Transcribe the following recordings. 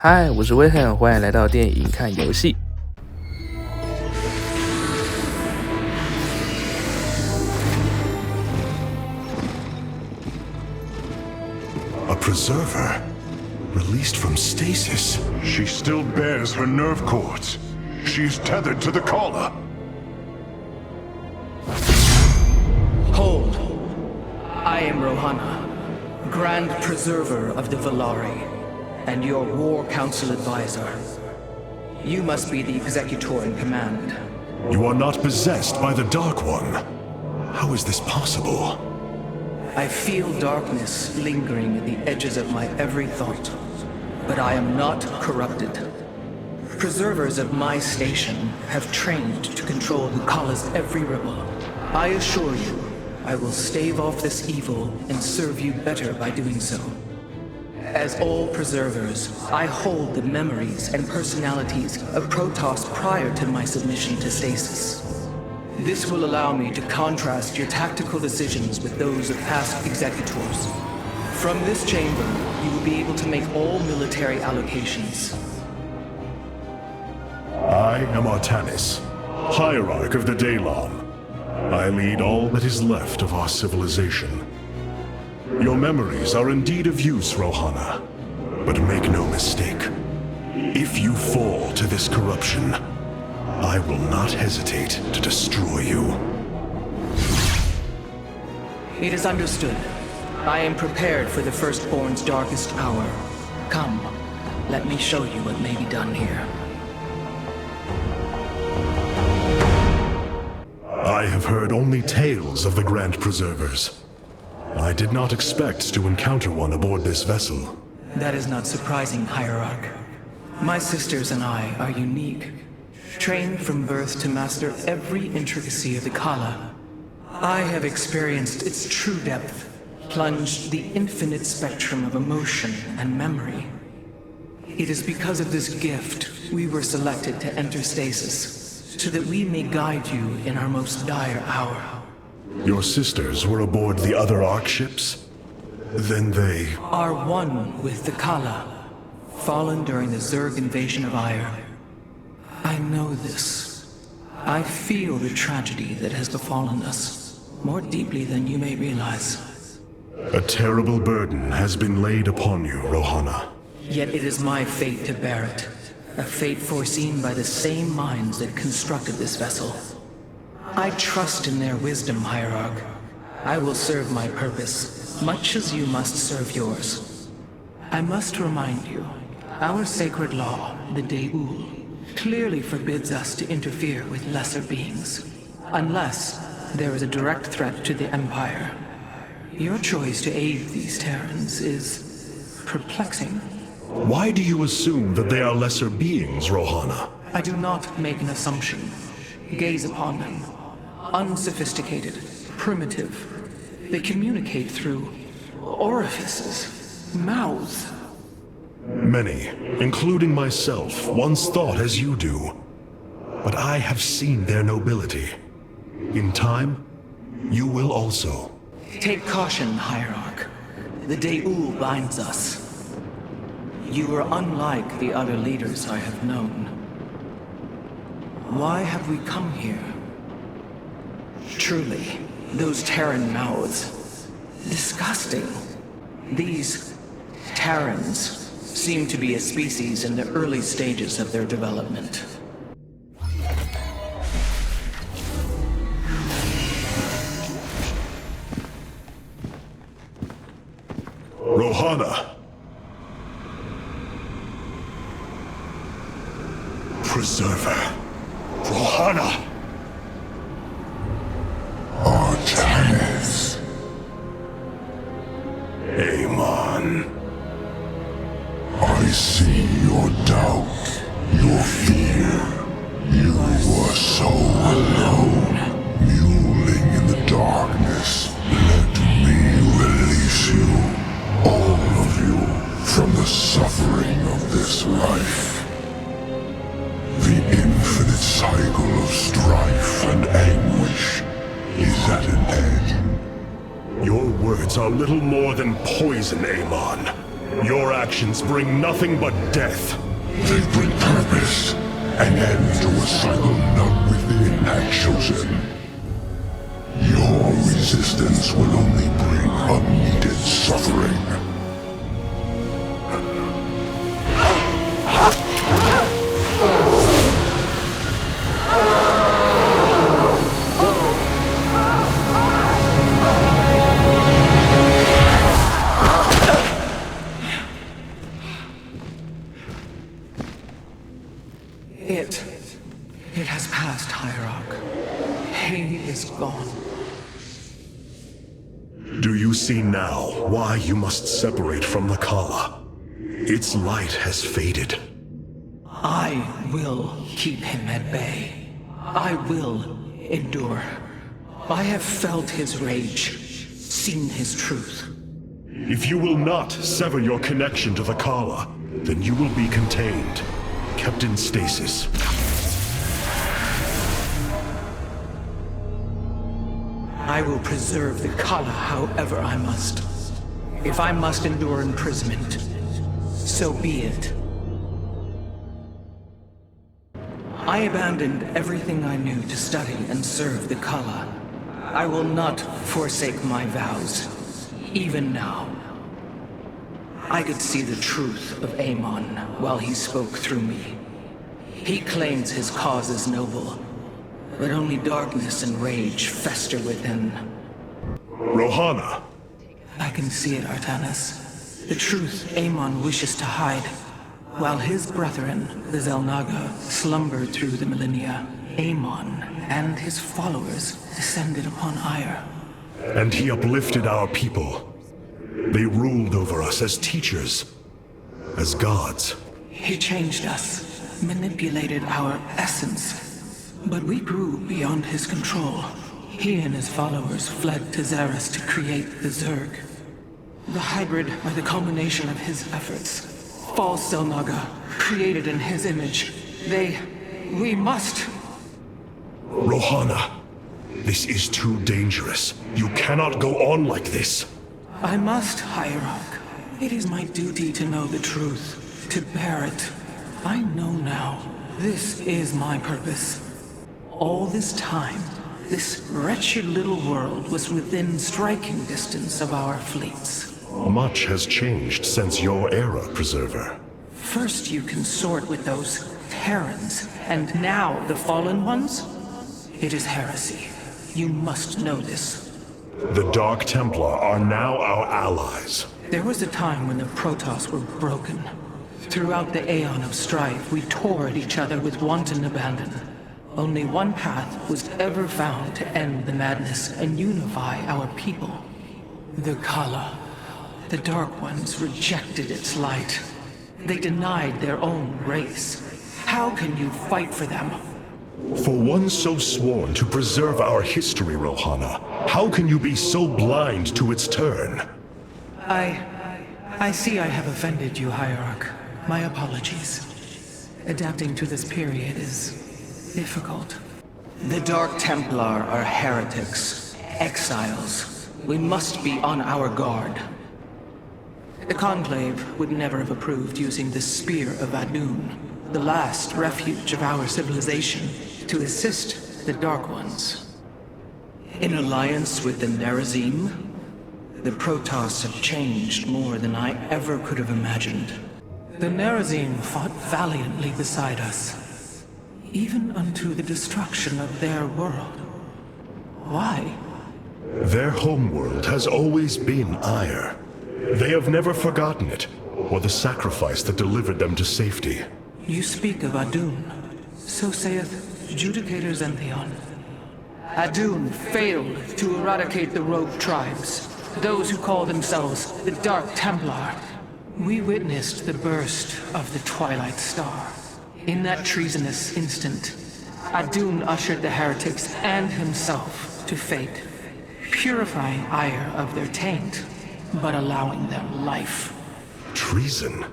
嗨，我是Wilhelm，欢迎来到电影看游戏。A preserver? Released from stasis? She still bears her nerve cords. She's tethered to the collar. Hold. I am Rohana, Grand Preserver of the Valari, and your War Council advisor. You must be the executor in command. You are not possessed by the Dark One. How is this possible? I feel darkness lingering at the edges of my every thought, but I am not corrupted. Preservers of my station have trained to control Hukalla's every rebel. I assure you, I will stave off this evil and serve you better by doing so. As all preservers, I hold the memories and personalities of Protoss prior to my submission to stasis. This will allow me to contrast your tactical decisions with those of past executors. From this chamber, you will be able to make all military allocations. I am Artanis, Hierarch of the Daylon. I lead all that is left of our civilization. Your memories are indeed of use, Rohana. But make no mistake. If you fall to this corruption, I will not hesitate to destroy you. It is understood. I am prepared for the Firstborn's darkest hour. Come, let me show you what may be done here. I have heard only tales of the Grand Preservers. I did not expect to encounter one aboard this vessel. That is not surprising, Hierarch. My sisters and I are unique, trained from birth to master every intricacy of the Kala. I have experienced its true depth, plunged the infinite spectrum of emotion and memory. It is because of this gift we were selected to enter stasis, so that we may guide you in our most dire hour. Your sisters were aboard the other Ark ships? Then they are one with the Kala, fallen during the Zerg invasion of Aiur. I know this. I feel the tragedy that has befallen us, more deeply than you may realize. A terrible burden has been laid upon you, Rohana. Yet it is my fate to bear it. A fate foreseen by the same minds that constructed this vessel. I trust in their wisdom, Hierarch. I will serve my purpose, much as you must serve yours. I must remind you, our sacred law, the De'ul, clearly forbids us to interfere with lesser beings, unless there is a direct threat to the Empire. Your choice to aid these Terrans is perplexing. Why do you assume that they are lesser beings, Rohana? I do not make an assumption. Gaze upon them. Unsophisticated, primitive. They communicate through orifices, mouths. Many, including myself, once thought as you do. But I have seen their nobility. In time, you will also. Take caution, Hierarch. The De'ul binds us. You are unlike the other leaders I have known. Why have we come here? Truly, those Terran mouths. Disgusting. These Terrans seem to be a species in the early stages of their development. Rohana! Preserver. Rohana! Artanis. Amon. I see your doubt, your fear. You were so alone, mewling in the darkness. Let me release you, all of you, from the suffering of this life. The infinite cycle of strife and anguish is at an end. Your words are little more than poison, Amon. Your actions bring nothing but death. They bring purpose, an end to a cycle none within had chosen. Your resistance will only bring unneeded suffering. It has passed, Hierarch. He is gone. Do you see now why you must separate from the Kala? Its light has faded. I will keep him at bay. I will endure. I have felt his rage, seen his truth. If you will not sever your connection to the Kala, then you will be contained, kept in stasis. I will preserve the Kala however I must. If I must endure imprisonment, so be it. I abandoned everything I knew to study and serve the Kala. I will not forsake my vows, even now. I could see the truth of Amon while he spoke through me. He claims his cause is noble, but only darkness and rage fester within. Rohana! I can see it, Artanis. The truth Amon wishes to hide. While his brethren, the Xel'Naga, slumbered through the millennia, Amon and his followers descended upon Aiur. And he uplifted our people. They ruled over us as teachers, as gods. He changed us, manipulated our essence. But we grew beyond his control. He and his followers fled to Xeris to create the Zerg. The hybrid are the culmination of his efforts. False Xel'Naga, created in his image. We must... Rohana, this is too dangerous. You cannot go on like this. I must, Hierarch. It is my duty to know the truth, to bear it. I know now. This is my purpose. All this time, this wretched little world was within striking distance of our fleets. Much has changed since your era, Preserver. First you consort with those Terrans, and now the Fallen Ones? It is heresy. You must know this. The Dark Templar are now our allies. There was a time when the Protoss were broken. Throughout the Aeon of strife, we tore at each other with wanton abandon. Only one path was ever found to end the madness and unify our people. The Kala. The Dark Ones rejected its light. They denied their own race. How can you fight for them? For one so sworn to preserve our history, Rohana, how can you be so blind to its turn? I see I have offended you, Hierarch. My apologies. Adapting to this period is difficult. The Dark Templar are heretics, exiles. We must be on our guard. The Conclave would never have approved using the Spear of Adun, the last refuge of our civilization, to assist the Dark Ones. In alliance with the Nerazim, the Protoss have changed more than I ever could have imagined. The Nerazim fought valiantly beside us, even unto the destruction of their world. Why? Their homeworld has always been Aiur. They have never forgotten it, or the sacrifice that delivered them to safety. You speak of Adun. So saith Judicator Zentheon. Adun failed to eradicate the rogue tribes, those who call themselves the Dark Templar. We witnessed the burst of the Twilight Star. In that treasonous instant, Adun ushered the heretics and himself to fate, purifying Aiur of their taint, but allowing them life. Treason?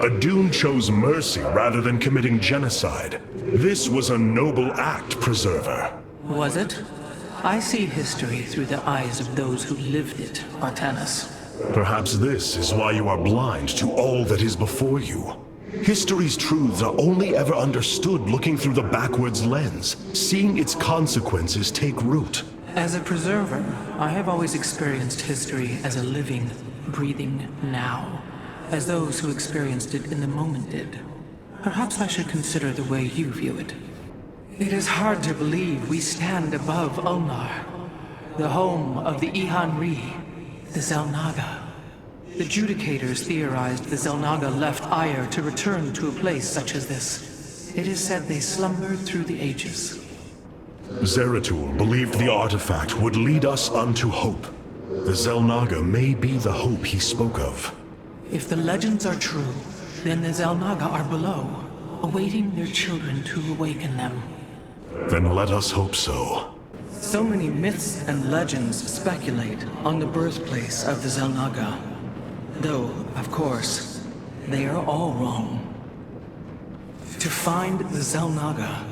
Adun chose mercy rather than committing genocide. This was a noble act, Preserver. Was it? I see history through the eyes of those who lived it, Artanis. Perhaps this is why you are blind to all that is before you. History's truths are only ever understood looking through the backwards lens, seeing its consequences take root. As a preserver, I have always experienced history as a living, breathing now, as those who experienced it in the moment did. Perhaps I should consider the way you view it. It is hard to believe we stand above Ulnar, the home of the Ihan-Ri, the Xel'Naga. The Judicators theorized the Xel'Naga left Aiur to return to a place such as this. It is said they slumbered through the ages. Zeratul believed the artifact would lead us unto hope. The Xel'Naga may be the hope he spoke of. If the legends are true, then the Xel'Naga are below, awaiting their children to awaken them. Then let us hope so. So many myths and legends speculate on the birthplace of the Xel'Naga. Though, of course, they are all wrong. To find the Xel'Naga,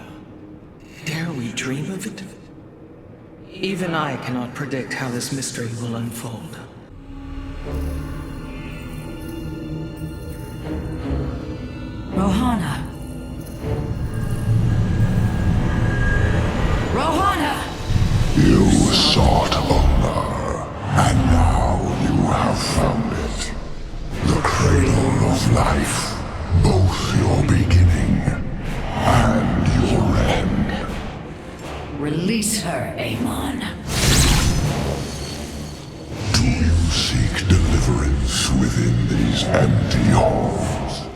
dare we dream of it? Even I cannot predict how this mystery will unfold. Rohana! Rohana! You sought Ulnar, and now you have found it. The cradle of life, both your beginning and your end. Release her, Amon. Do you seek deliverance within these empty halls?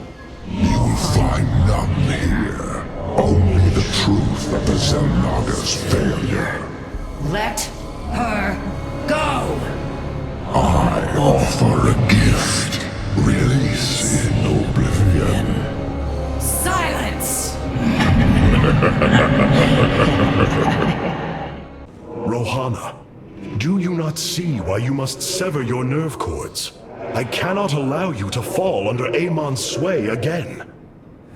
You will find none here. Only the truth of the Xel'Naga's failure. Let her go! I offer a gift. Release in oblivion. Silence! Rohana, do you not see why you must sever your nerve cords? I cannot allow you to fall under Amon's sway again.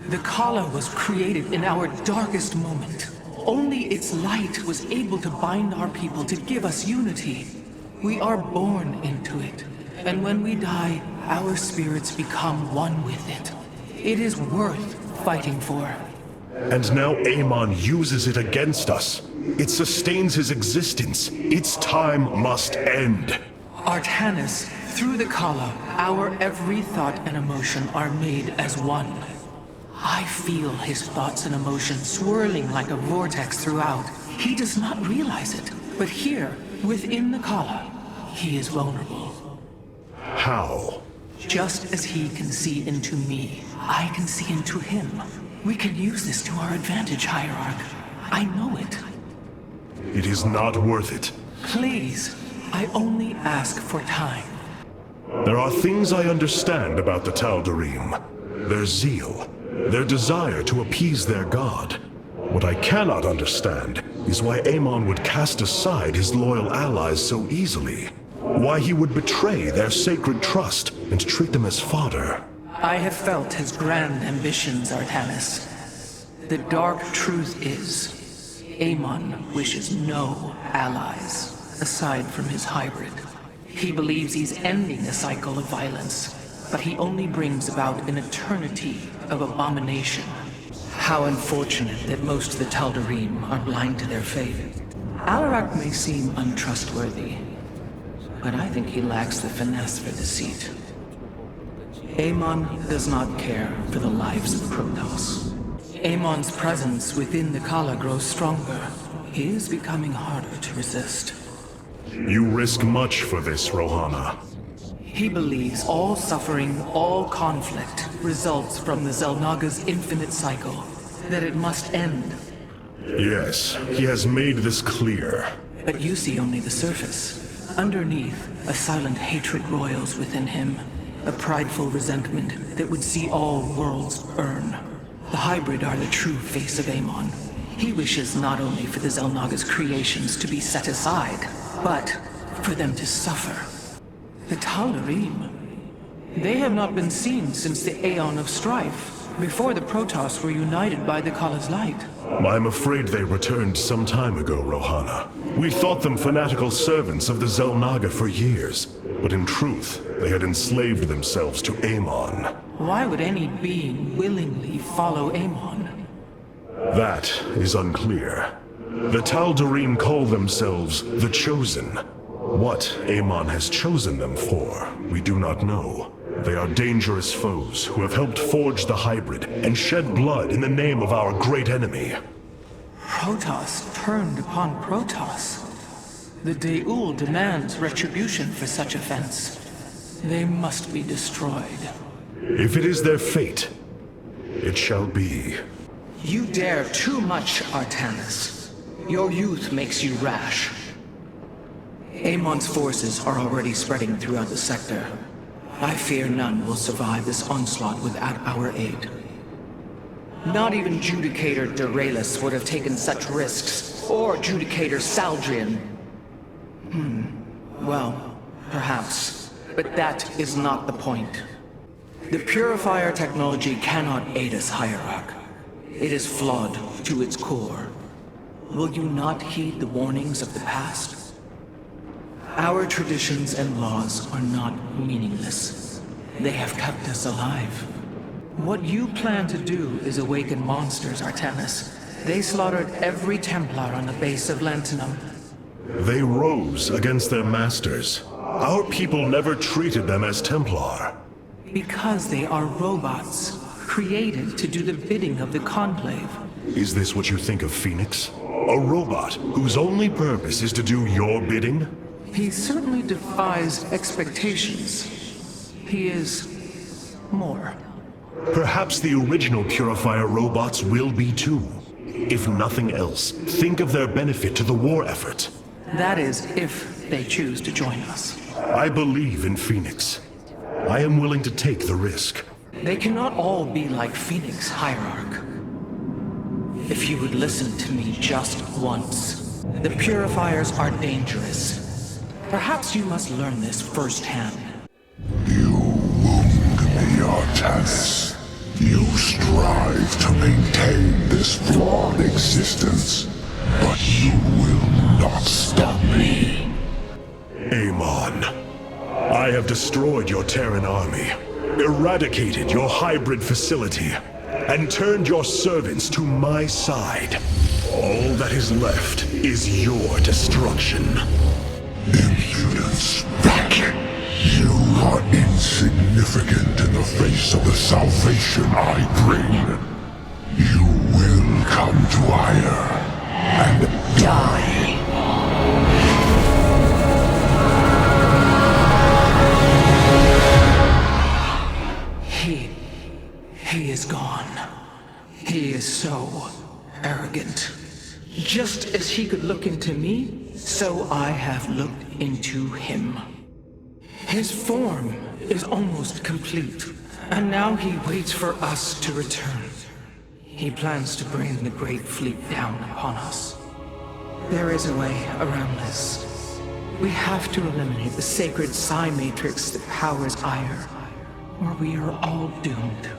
The Kala was created in our darkest moment. Only its light was able to bind our people to give us unity. We are born into it, and when we die, our spirits become one with it. It is worth fighting for. And now Amon uses it against us. It sustains his existence. Its time must end. Artanis, through the Kala, our every thought and emotion are made as one. I feel his thoughts and emotions swirling like a vortex throughout. He does not realize it, but here, within the Kala, he is vulnerable. How? Just as he can see into me, I can see into him. We can use this to our advantage, Hierarch. I know it. It is not worth it. Please, I only ask for time. There are things I understand about the Tal'darim. Their zeal, their desire to appease their god. What I cannot understand is why Amon would cast aside his loyal allies so easily. Why he would betray their sacred trust and treat them as fodder. I have felt his grand ambitions, Artanis. The dark truth is, Amon wishes no allies, aside from his hybrid. He believes he's ending a cycle of violence, but he only brings about an eternity of abomination. How unfortunate that most of the Tal'darim are blind to their fate. Alarak may seem untrustworthy, but I think he lacks the finesse for deceit. Amon does not care for the lives of Protoss. Amon's presence within the Kala grows stronger. He is becoming harder to resist. You risk much for this, Rohana. He believes all suffering, all conflict, results from the Xel'Naga's infinite cycle, that it must end. Yes, he has made this clear. But you see only the surface. Underneath, a silent hatred roils within him, a prideful resentment that would see all worlds burn. The hybrid are the true face of Amon. He wishes not only for the Xel'Naga's creations to be set aside, but for them to suffer. The Tal'darim, they have not been seen since the Aeon of Strife. before the Protoss were united by the Kala's light. I'm afraid they returned some time ago, Rohana. We thought them fanatical servants of the Xel'Naga for years, but in truth, they had enslaved themselves to Amon. Why would any being willingly follow Amon? That is unclear. The Tal'darim call themselves the Chosen. What Amon has chosen them for, we do not know. They are dangerous foes who have helped forge the hybrid and shed blood in the name of our great enemy. Protoss turned upon Protoss. The De'ul demands retribution for such offense. They must be destroyed. If it is their fate, it shall be. You dare too much, Artanis. Your youth makes you rash. Amon's forces are already spreading throughout the sector. I fear none will survive this onslaught without our aid. Not even Judicator Deralis would have taken such risks, or Judicator Saldrian. Well, perhaps. But that is not the point. The Purifier technology cannot aid us, Hierarch. It is flawed to its core. Will you not heed the warnings of the past? Our traditions and laws are not meaningless. They have kept us alive. What you plan to do is awaken monsters, Artanis. They slaughtered every Templar on the base of Lantinum. They rose against their masters. Our people never treated them as Templar. Because they are robots, created to do the bidding of the Conclave. Is this what you think of Phoenix? A robot whose only purpose is to do your bidding? He certainly defies expectations. He is more. Perhaps the original Purifier robots will be too. If nothing else, think of their benefit to the war effort. That is, if they choose to join us. I believe in Phoenix. I am willing to take the risk. They cannot all be like Phoenix, Hierarch. If you would listen to me just once. The Purifiers are dangerous. Perhaps you must learn this firsthand. You wound me, Artanis. You strive to maintain this flawed existence, but you will not stop me. Amon, I have destroyed your Terran army, eradicated your hybrid facility, and turned your servants to my side. All that is left is your destruction. Impudence, Vac! You are insignificant in the face of the salvation I bring. You will come to Aiur and die. He is gone. He is so arrogant. Just as he could look into me, so I have looked into him. His form is almost complete, and now he waits for us to return. He plans to bring the Great Fleet down upon us. There is a way around this. We have to eliminate the sacred psi matrix that powers Aiur, or we are all doomed.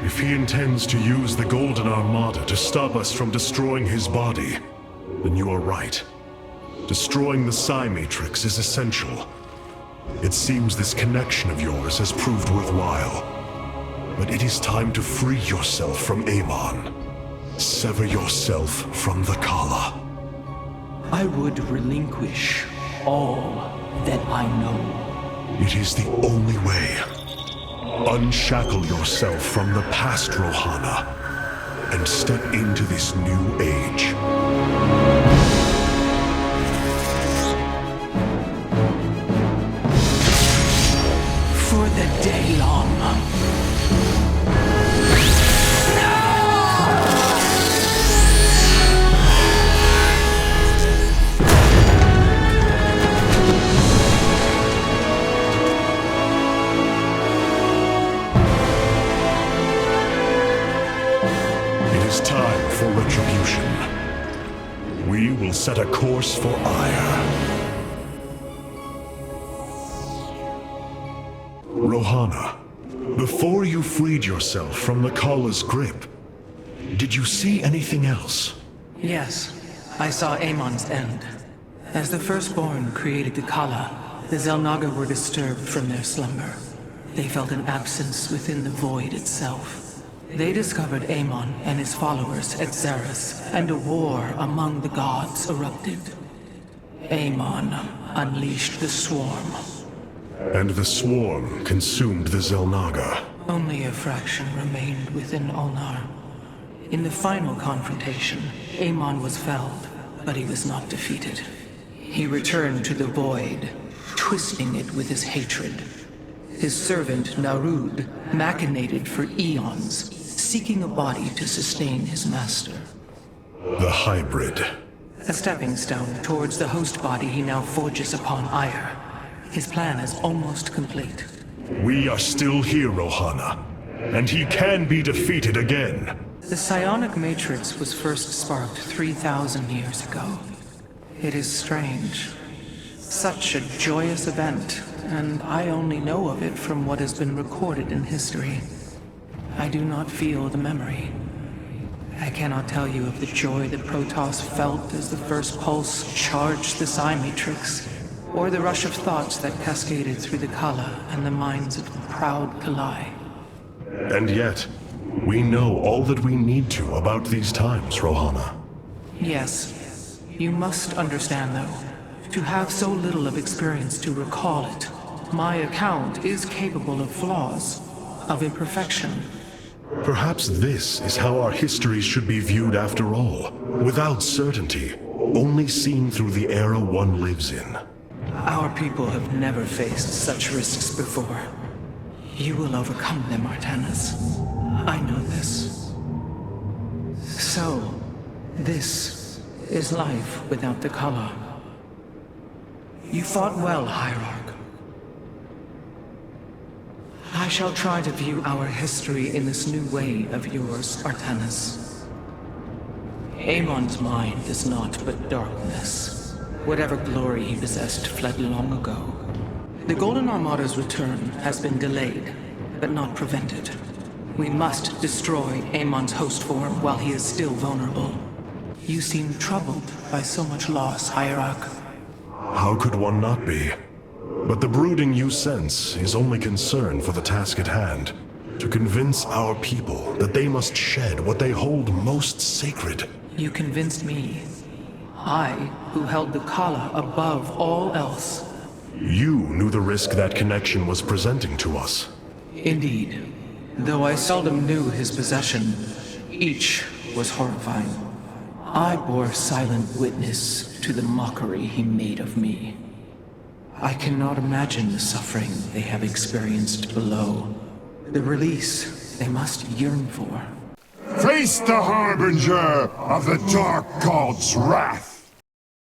If he intends to use the Golden Armada to stop us from destroying his body, then you are right. Destroying the psi matrix is essential. It seems this connection of yours has proved worthwhile. But it is time to free yourself from Amon. Sever yourself from the Kala. I would relinquish all that I know. It is the only way. Unshackle yourself from the past, Rohana, and step into this new age. For the Daylon. Time for retribution. We will set a course for Aiur. Rohana, Before you freed yourself from the Kala's grip, did you see anything else? Yes, I saw Amon's end. As the Firstborn created the Kala, the Xel'Naga were disturbed from their slumber. They felt an absence within the void itself. They discovered Amon and his followers at Xeris, and a war among the gods erupted. Amon unleashed the Swarm. And the Swarm consumed the Xel'Naga. Only a fraction remained within Ulnar. In the final confrontation, Amon was felled, but he was not defeated. He returned to the void, twisting it with his hatred. His servant, Narud, machinated for eons, seeking a body to sustain his master. The hybrid. A stepping stone towards the host body he now forges upon Aiur. His plan is almost complete. We are still here, Rohana, and he can be defeated again. The psionic matrix was first sparked 3,000 years ago. It is strange. Such a joyous event, and I only know of it from what has been recorded in history. I do not feel the memory. I cannot tell you of the joy that Protoss felt as the first pulse charged the psi matrix, or the rush of thoughts that cascaded through the Kala and the minds of the proud Kalai. And yet, we know all that we need to about these times, Rohana. Yes. You must understand, though, to have so little of experience to recall it, my account is capable of flaws, of imperfection. Perhaps this is how our histories should be viewed after all, without certainty, only seen through the era one lives in. Our people have never faced such risks before. You will overcome them, Artanis. I know this. So, this is life without the Kala. You fought well, Hierarch. I shall try to view our history in this new way of yours, Artanis. Amon's mind is naught but darkness. Whatever glory he possessed fled long ago. The Golden Armada's return has been delayed, but not prevented. We must destroy Amon's host form while he is still vulnerable. You seem troubled by so much loss, Hierarch. How could one not be? But the brooding you sense is only concern for the task at hand. To convince our people that they must shed what they hold most sacred. You convinced me. I, who held the Kala above all else. You knew the risk that connection was presenting to us. Indeed. Though I seldom knew his possession, each was horrifying. I bore silent witness to the mockery he made of me. I cannot imagine the suffering they have experienced below. The release they must yearn for. Face the harbinger of the Dark God's wrath!